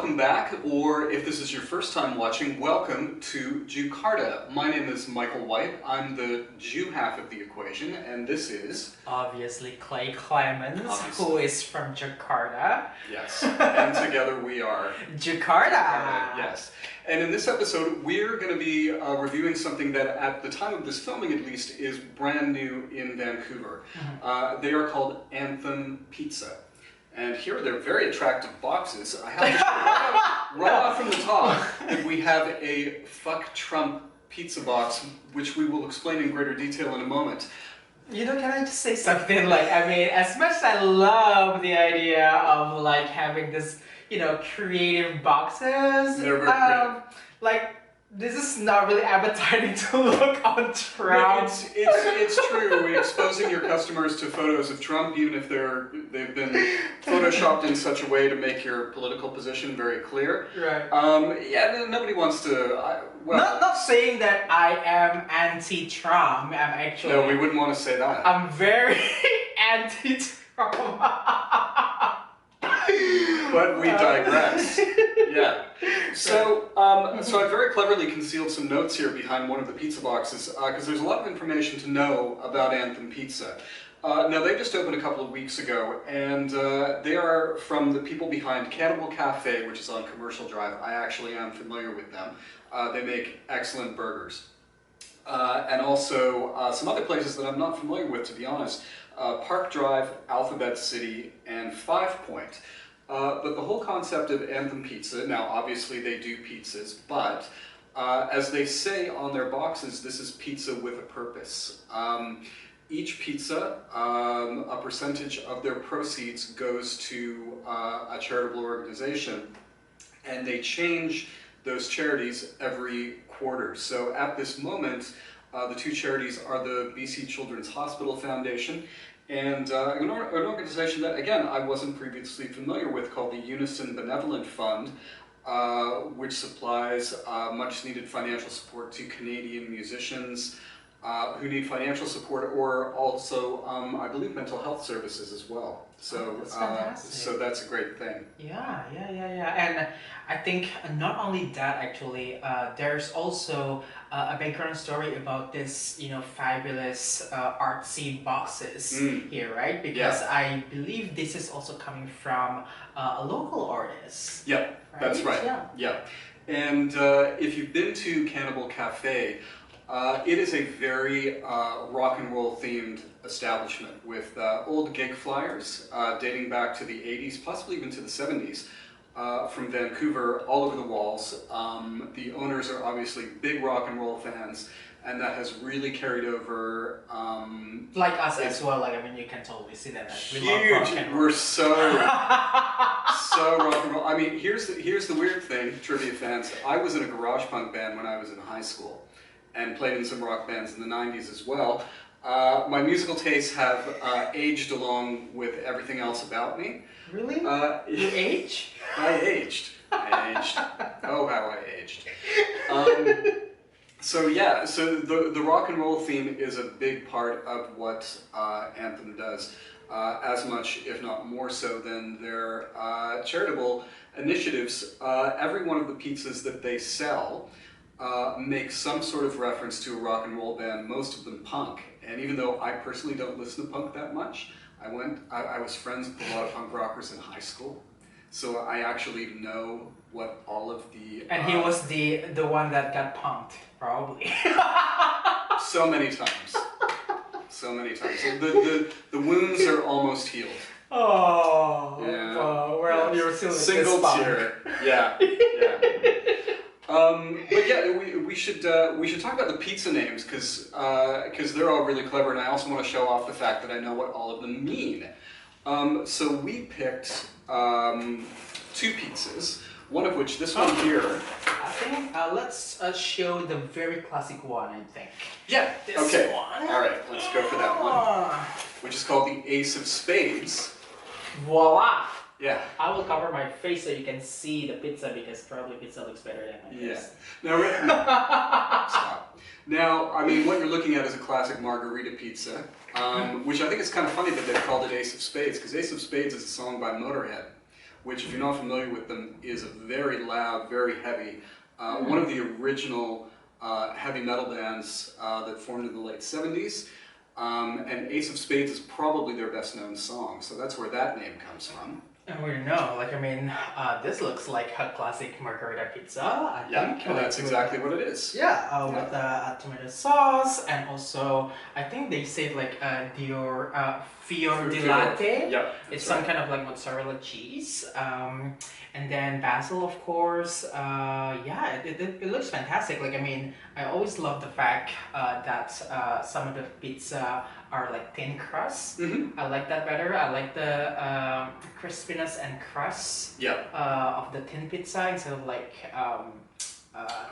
welcome back, or if this is your first time watching, welcome to Jewkarta. My name is Michael White. I'm the Jew half of the equation, and this is... Obviously, Kley Clemens, who is from Jewkarta. Yes, and together we are... Jewkarta! Yes. And in this episode, we're going to be reviewing something that, at the time of this filming at least, is brand new in Vancouver. They are called Anthem Pizza. And here are their very attractive boxes. I have to show right off from the top that we have a Fuck Trump pizza box, which we will explain in greater detail in a moment. You know, can I just say something? Like, I mean, as much as I love the idea of like having this, you know, creative boxes, they're very creative. Like, this is not really appetizing to look on Trump. It's true. We're exposing your customers to photos of Trump, even if they've been photoshopped in such a way to make your political position very clear. Right. Yeah, nobody wants to. Well, not saying that I am anti-Trump. I'm actually. No, we wouldn't want to say that. I'm very anti-Trump. But we digress. Yeah. So, so I very cleverly concealed some notes here behind one of the pizza boxes because there's a lot of information to know about Anthem Pizza. Now, they just opened a couple of weeks ago, and they are from the people behind Cannibal Cafe, which is on Commercial Drive. I actually am familiar with them. They make excellent burgers. And also some other places that I'm not familiar with, to be honest. Park Drive, Alphabet City, and 5 Point. But the whole concept of Anthem Pizza, now obviously they do pizzas, but as they say on their boxes, this is pizza with a purpose. Each pizza, a percentage of their proceeds goes to a charitable organization, and they change those charities every quarter. So at this moment, the two charities are the BC Children's Hospital Foundation and an organization that, again, I wasn't previously familiar with, called the Unison Benevolent Fund, which supplies much-needed financial support to Canadian musicians who need financial support, or also, I believe, mental health services as well. So, that's fantastic. So that's a great thing. Yeah. And I think not only that, actually, there's also a background story about this, you know, fabulous artsy boxes here, right? Because I believe this is also coming from a local artist. Yeah, right? that's right. Yeah. And if you've been to Cannibal Cafe, it is a very rock and roll themed establishment with old gig flyers dating back to the 80s, possibly even to the 70s, from Vancouver all over the walls. The owners are obviously big rock and roll fans, and that has really carried over. Like us as well. Like, I mean, you can totally see that. We huge. love rock and roll. We're so rock and roll. I mean, here's the weird thing, trivia fans. I was in a garage punk band when I was in high school, and played in some rock bands in the 90s as well. My musical tastes have aged along with everything else about me. Really? You age? I aged. Oh, how I aged. So yeah, so the rock and roll theme is a big part of what Anthem does, as much, if not more so, than their charitable initiatives. Every one of the pizzas that they sell make some sort of reference to a rock and roll band, most of them punk. And even though I personally don't listen to punk that much, I was friends with a lot of punk rockers in high school, so I actually know what all of the... And he was the one that got punked, probably. So many times. So many times. So the wounds are almost healed. Oh, yeah. Well, you're still single tear. Yeah. But yeah, we should talk about the pizza names because they're all really clever, and I also want to show off the fact that I know what all of them mean. So we picked two pizzas, one of which, this one here. I think let's show the very classic one, I think. Yeah. This one. All right, let's go for that one, which is called the Ace of Spades. Voila. Yeah. I will cover my face so you can see the pizza, because probably pizza looks better than my face. Yeah. Now, stop. Now, I mean, what you're looking at is a classic margarita pizza, which I think is kind of funny that they've called it Ace of Spades, because Ace of Spades is a song by Motorhead. which, if you're not familiar with them, is a very loud, very heavy, one of the original heavy metal bands that formed in the late 70s. And Ace of Spades is probably their best known song, so that's where that name comes from. And we know, like, I mean, this looks like a classic margarita pizza, I think. And that's exactly what it is. Yeah, with tomato sauce, and also, I think they say like fior di latte. Yep, it's some kind of like mozzarella cheese. And then basil, of course. Yeah, it looks fantastic. Like, I mean, I always love the fact that some of the pizza are like thin crust. I like that better. I like the crispiness and crust of the thin pizza instead of like a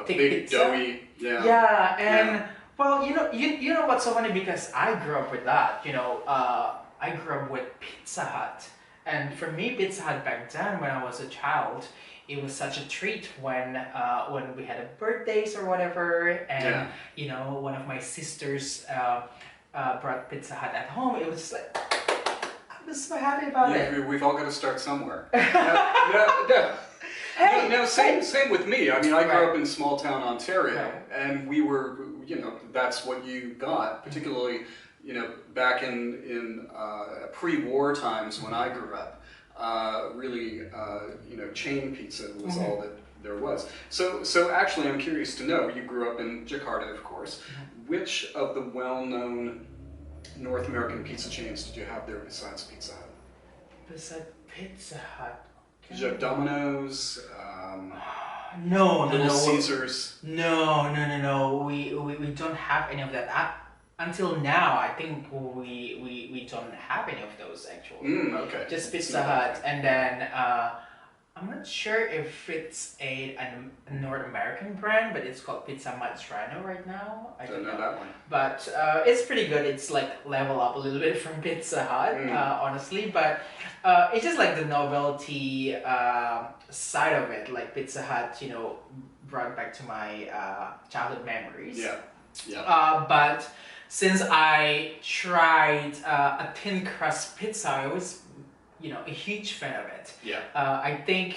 thick big pizza. doughy, Yeah, and well, you know what's so funny, because I grew up with that. You know, I grew up with Pizza Hut. And for me, Pizza Hut back then, when I was a child, it was such a treat when we had a birthdays or whatever, and you know, one of my sisters brought Pizza Hut at home. It was like, I'm just so happy about it. We've all got to start somewhere. Hey, same with me. I mean, I grew up in small town Ontario, and we were, you know, that's what you got, particularly. You know, back in pre-war times when I grew up, really, you know, chain pizza was all that there was. So actually, I'm curious to know, you grew up in Jewkarta, of course. Which of the well-known North American pizza chains did you have there besides Pizza Hut? Besides Pizza Hut? Did you have Domino's? No. Little Caesars? No. We don't have any of that. Until now, I think we don't have any of those actually. Okay. Just Pizza Hut, and then I'm not sure if it's a North American brand, but it's called Pizza Mazzarano right now. I don't know that one. But it's pretty good. It's like level up a little bit from Pizza Hut, honestly. But it's just like the novelty side of it. Like Pizza Hut, you know, brought back to my childhood memories. Yeah. But since I tried a thin crust pizza, I was, you know, a huge fan of it. Yeah. I think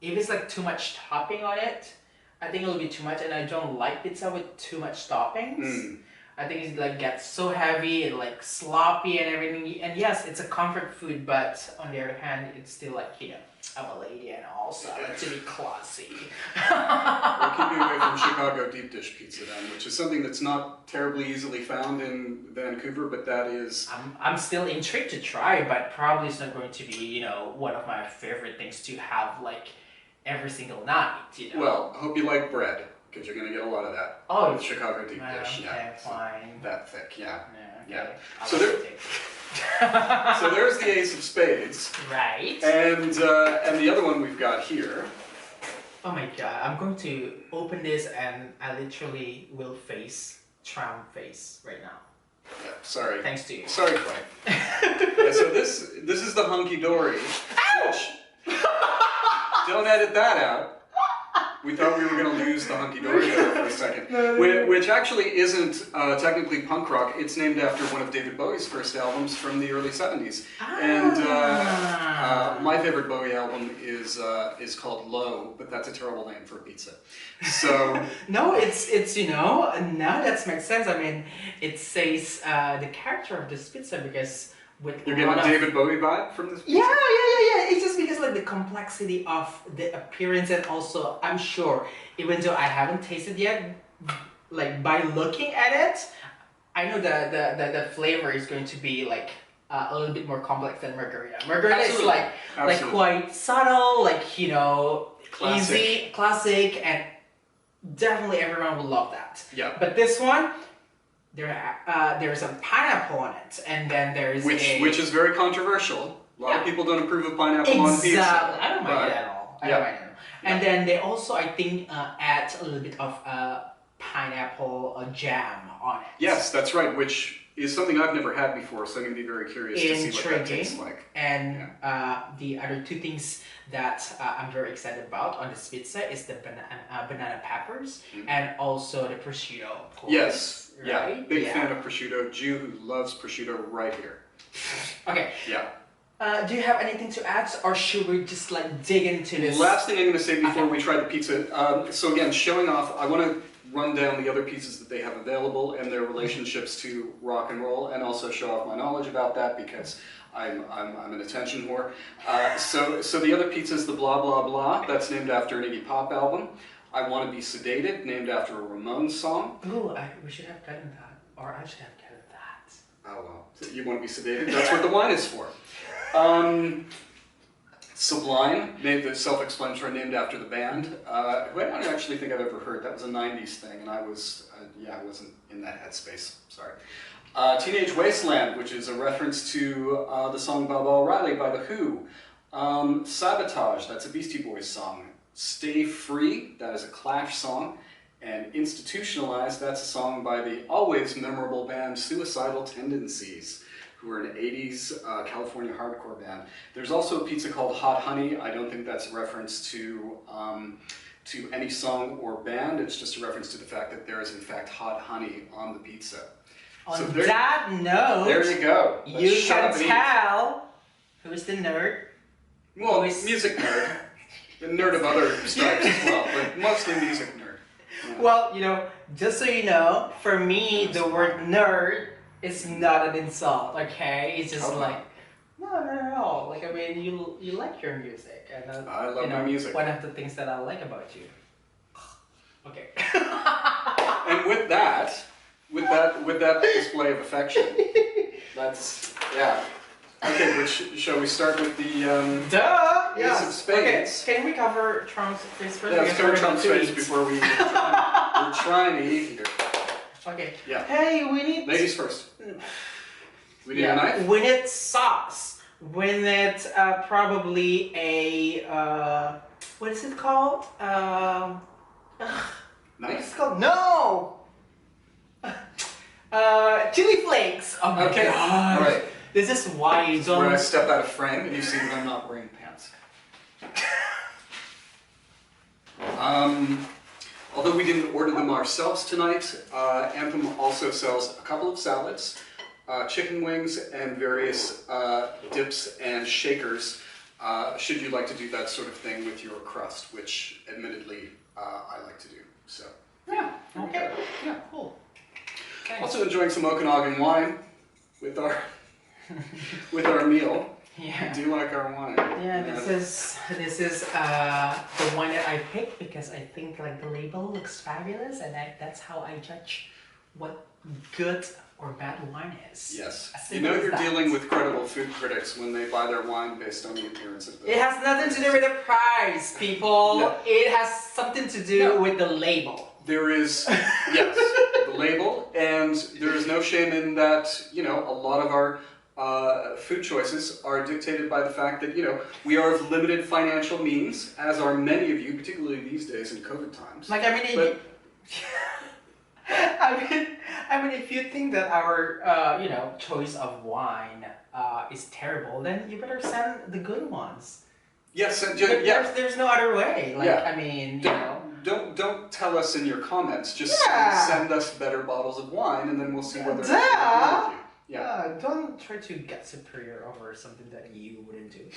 if it's like too much topping on it, I think it'll be too much, and I don't like pizza with too much toppings. I think it like gets so heavy and like sloppy and everything. And yes, it's a comfort food, but on the other hand, it's still like, you know, I'm a lady and also I like to be classy. We're keeping away from Chicago deep dish pizza then, which is something that's not terribly easily found in Vancouver, but that is... I'm still intrigued to try, but probably it's not going to be, you know, one of my favorite things to have like every single night, you know. Well, I hope you like bread, because you're going to get a lot of that. Oh, with Chicago deep dish. Okay, fine. That thick, yeah. Okay. So so there's the Ace of Spades. Right. And the other one we've got here. Oh my god, I'm going to open this and I literally will Trump face right now. Yeah, sorry. Thanks to you. Sorry, Kley. So this is the hunky dory. Don't edit that out. We thought we were going to lose the hunky dory there for a second, which actually isn't technically punk rock. It's named after one of David Bowie's first albums from the early '70s, and my favorite Bowie album is called Low, but that's a terrible name for a pizza. So no, it's you know, now that makes sense. I mean, it says the character of this pizza because. You're getting a David Bowie vibe from this pizza? Yeah. It's just because like the complexity of the appearance, and also I'm sure, even though I haven't tasted yet, like by looking at it, I know the flavor is going to be like a little bit more complex than margarita. Margarita is like quite subtle, like, you know, easy, classic, and definitely everyone will love that. Yeah. But this one. There's a pineapple on it, and then there's which is very controversial. A lot of people don't approve of pineapple on pizza. Exactly, I don't mind it at all. I don't mind it. And then they also, I think, add a little bit of pineapple jam on it. Yes, that's right, which is something I've never had before, so I'm going to be very curious to see what that tastes like. And the other two things that I'm very excited about on this pizza is the banana peppers and also the prosciutto, of course. Yes. Right? Big fan of prosciutto. Jew who loves prosciutto right here. Okay. Yeah. Do you have anything to add, or should we just like dig into this? Last thing I'm going to say before we try the pizza. So again, showing off, I want to run down the other pizzas that they have available and their relationships to rock and roll, and also show off my knowledge about that because I'm an attention whore. So the other pizza is the Blah Blah Blah. That's named after an Iggy Pop album. I Want to Be Sedated, named after a Ramones song. Ooh, we should have gotten that, or I should have gotten that. Oh well, so you want to be sedated? That's what the wine is for. Sublime, the self-explanatory, named after the band, who I don't actually think I've ever heard. That was a 90s thing, and I wasn't in that headspace, sorry. Teenage Wasteland, which is a reference to the song Baba O'Reilly by The Who. Sabotage, that's a Beastie Boys song. Stay Free, that is a Clash song. And Institutionalized, that's a song by the always memorable band Suicidal Tendencies, who were an 80s California hardcore band. There's also a pizza called Hot Honey. I don't think that's a reference to any song or band. It's just a reference to the fact that there is in fact hot honey on the pizza. On that note, there you go. You can tell who's the nerd. Well, music nerd. The nerd of other stripes as well, but mostly music nerd. Yeah. Well, just so you know, for me, the word nerd is not an insult, okay? It's just like, no. Like, I mean, you like your music. And I love my music. One of the things that I like about you. Okay. And with that display of affection, that's, yeah. Okay, shall we start with the Ace of Spades? Okay. Can we cover Trump's face first? Yeah, let's cover Trump's face before we're trying to eat here. Okay. Yeah. Hey, we need... Ladies first. We need a knife? We need sauce. We need probably a... what is it called? Knife? What is it called? No! Chili flakes. Oh my okay. God. All right. This is why you don't... Where I step out of frame and you see that I'm not wearing pants. Although we didn't order them ourselves tonight, Anthem also sells a couple of salads, chicken wings, and various dips and shakers, should you like to do that sort of thing with your crust, which admittedly I like to do. So, yeah. Okay. Yeah. Cool. Thanks. Also enjoying some Okanagan wine with our meal. Yeah. I do like our wine. Yeah, this is the one that I picked because I think like the label looks fabulous, and that's how I judge what good or bad wine is. Yes. You know you're dealing with credible food critics when they buy their wine based on the appearance of the... It has nothing to do with the price, people. No. It has something to do with the label. There is, yes, the label, and there is no shame in that, a lot of our food choices are dictated by the fact that, we are of limited financial means, as are many of you, particularly these days in COVID times. Like, I mean, if you think that our, choice of wine is terrible, then you better send the good ones. Yes, there's no other way. Like, I mean, Don't tell us in your comments. Just send us better bottles of wine, and then we'll see whether. Yeah. Don't try to get superior over something that you wouldn't do.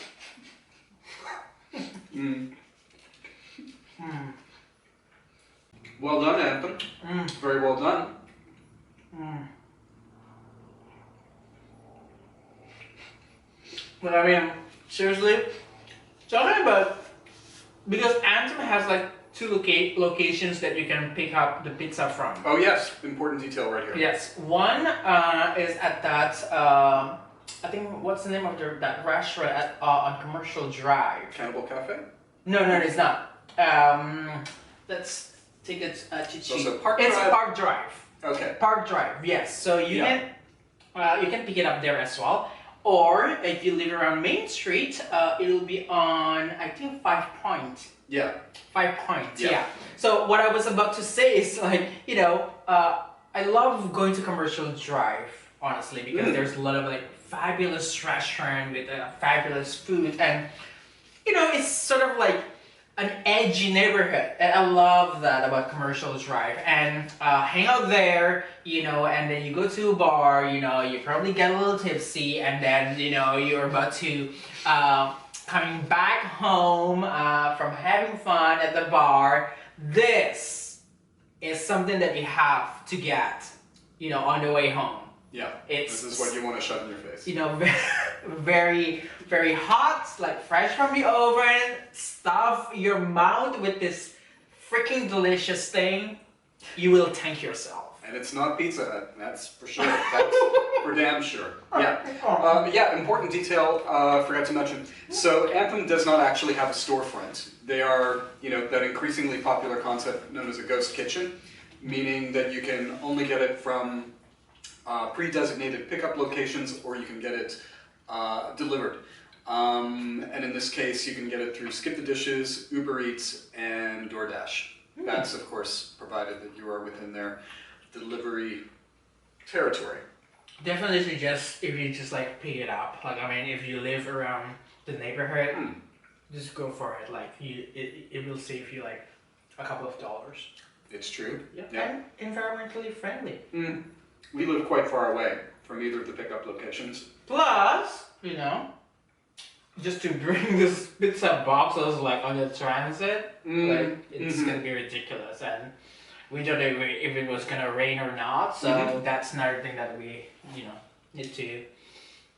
Well done, Anthem. Very well done. But I mean, seriously, talking about, because Anthem has like two locations that you can pick up the pizza from. Oh yes, important detail right here. Yes, one is at that, I think, what's the name of that restaurant on Commercial Drive? Cannibal Cafe? No, it's not. Let's take it to cheap. So Park It's Drive? Park Drive. Okay. Park Drive, yes. So you can pick it up there as well. Or if you live around Main Street, it'll be on, I think, 5 Point. Yeah. 5 Point, yeah. So what I was about to say is like, I love going to Commercial Drive, honestly, because there's a lot of like fabulous restaurant with fabulous food, and it's sort of like an edgy neighborhood, and I love that about Commercial Drive. And hang out there, you know, and then you go to a bar, you know, you probably get a little tipsy, and then you know you're about to coming back home from having fun at the bar. This is something that you have to get, you know, on the way home. Yeah, It's, this is what you want to shove in your face. you know, very, very hot, like fresh from the oven. Stuff your mouth with this freaking delicious thing. You will thank yourself. And it's not Pizza Hut, that's for sure. That's for damn sure. Yeah. Yeah, important detail, forgot to mention. So Anthem does not actually have a storefront. They are, you know, that increasingly popular concept known as a ghost kitchen, meaning that you can only get it from pre-designated pickup locations, or you can get it delivered. And in this case, you can get it through Skip the Dishes, Uber Eats, and DoorDash. That's, of course, provided that you are within their delivery territory. Definitely just, if you just like pick it up. Like, I mean, if you live around the neighborhood, just go for it. Like, it will save you like a couple of dollars. It's true. Yeah. And environmentally friendly. We live quite far away from either of the pickup locations. Plus, you know, just to bring this pizza boxes like on the transit, like it's gonna be ridiculous, and we don't know if it was gonna rain or not. So that's another thing that we, you know, need to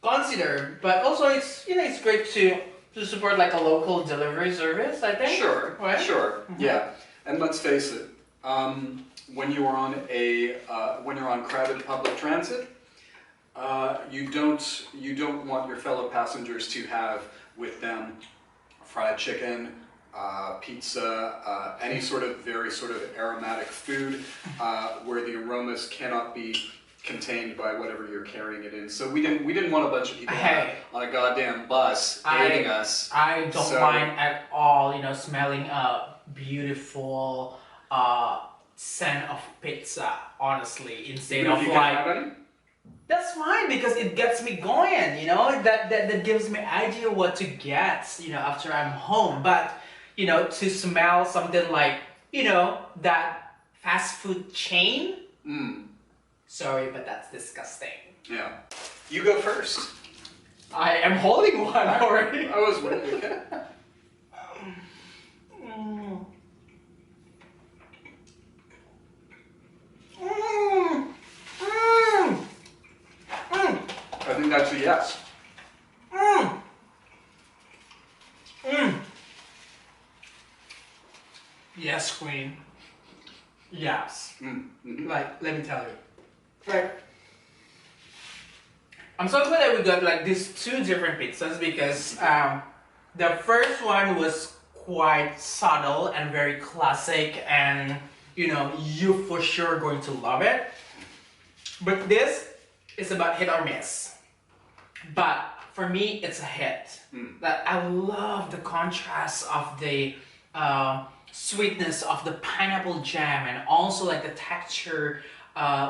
consider. But also, it's, you know, it's great to support like a local delivery service, I think. Sure, right? sure, yeah. And let's face it, when you are on when you're on crowded public transit, you don't want your fellow passengers to have with them fried chicken, pizza, any sort of very sort of aromatic food where the aromas cannot be contained by whatever you're carrying it in. So we didn't want a bunch of people on a goddamn bus hating us. I don't mind at all, you know, smelling a beautiful scent of pizza, honestly, instead of like. That's fine, because it gets me going, you know, that gives me idea what to get, you know, after I'm home. But, you know, to smell something like, you know, that fast food chain, sorry, but that's disgusting. Yeah. You go first. I am holding one already. I was waiting, okay. I think that's a yes. Yes, Queen. Yes. Like, let me tell you. Like, I'm so glad that we got like these two different pizzas, because the first one was quite subtle and very classic, and you know, you for sure going to love it. But this is about hit or miss. But for me, it's a hit. That I love the contrast of the sweetness of the pineapple jam, and also like the texture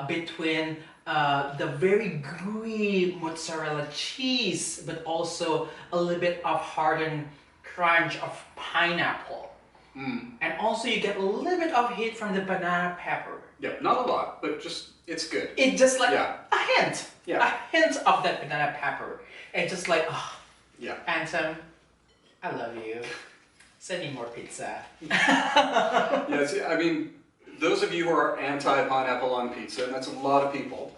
between the very gooey mozzarella cheese, but also a little bit of hardened crunch of pineapple. And also you get a little bit of heat from the banana pepper. Yeah, not a lot, but just, it's good. It just like a hint. Yeah. A hint of that banana pepper. It's just like, oh, yeah. Anthem, I love you. Send me more pizza. Yes, I mean, those of you who are anti-pineapple on pizza, and that's a lot of people,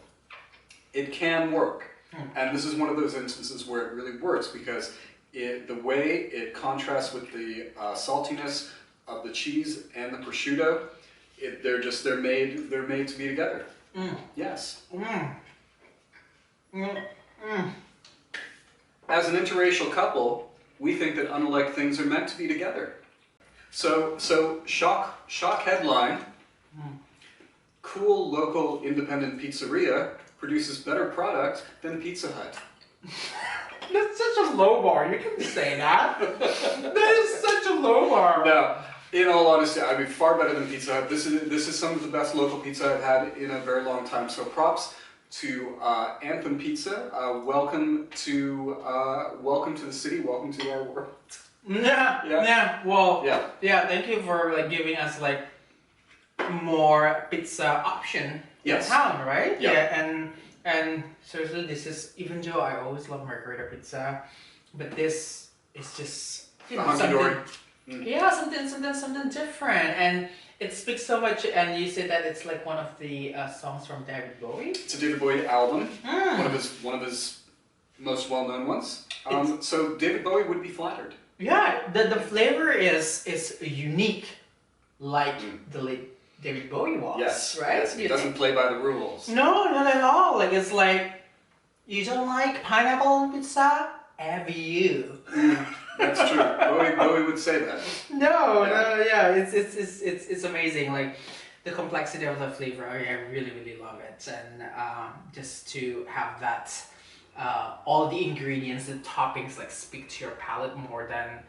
it can work. And this is one of those instances where it really works, because the way it contrasts with the saltiness of the cheese and the prosciutto, they're made to be together. Yes. As an interracial couple, we think that unlike things are meant to be together. So shock headline. Cool local independent pizzeria produces better product than Pizza Hut. That's such a low bar. You can say that. That is such a low bar. No, in all honesty, I mean, far better than Pizza Hut. This is some of the best local pizza I've had in a very long time. So props to Anthem Pizza. Welcome to the city. Welcome to our world. Well, Yeah. thank you for like giving us like more pizza option in town, right? And seriously, this is, even though I always love margarita pizza, but this is just something. Yeah, something different, and it speaks so much. And you said that it's like one of the songs from David Bowie. It's a David Bowie album, one of his most well-known ones. So David Bowie would be flattered. Yeah, the flavor is unique, like the late David Bowie was. Yes, right. Yes, he doesn't play by the rules. No, not at all. Like it's like, you don't like pineapple on pizza? Have you? That's true. Bowie would say that. No, it's amazing. Like the complexity of the flavor, I really love it, and just to have that, all the ingredients, the toppings, like speak to your palate more than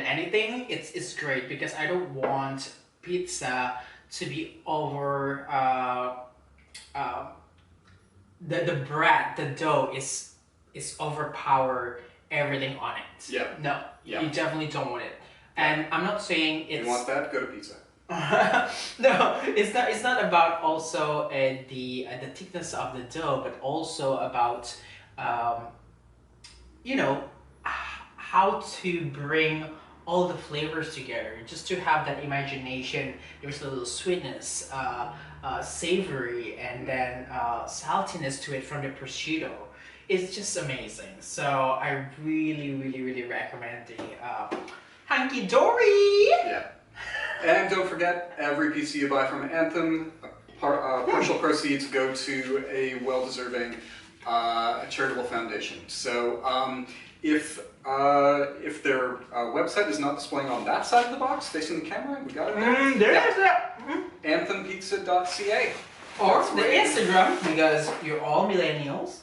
anything. It's great because I don't want pizza to be over. The bread, the dough is overpower everything on it. Yeah. No, you definitely don't want it. And I'm not saying it's. You want that? Go to pizza. No, it's not about also the thickness of the dough, but also about how to bring all the flavors together, just to have that imagination. There's a little sweetness, savory, and then saltiness to it from the prosciutto. It's just amazing. So I really recommend the Hanky Dory. Yeah. And don't forget, every pizza you buy from Anthem, partial proceeds go to a well-deserving charitable foundation. So if their website is not displaying on that side of the box, facing the camera, we got it there. There's that. Anthempizza.ca. Or the Instagram, because you're all millennials.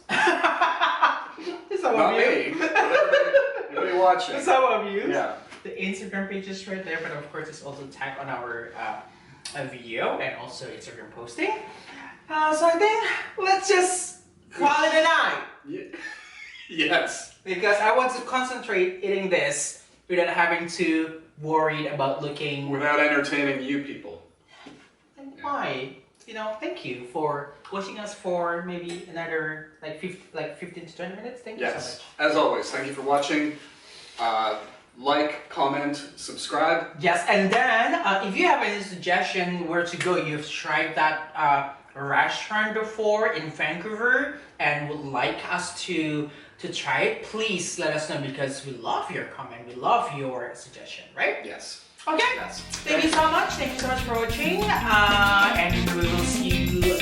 Some Not of you. me, but everybody watching. Some of you. Yeah. The Instagram page is right there, but of course it's also tagged on our video and also Instagram posting. So I think let's just call it a night. Yes. Because I want to concentrate eating this without having to worry about looking. Without entertaining you people. And why? Thank you for watching us for maybe another like 15 to 20 minutes. Thank you so much. As always, thank you for watching. Like, comment, subscribe. Yes, and then if you have any suggestion where to go, you've tried that restaurant before in Vancouver and would like us to try it, please let us know, because we love your comment, we love your suggestion, right? Yes. Okay. Yes. Thank you so much. Thank you so much for watching, and we will see you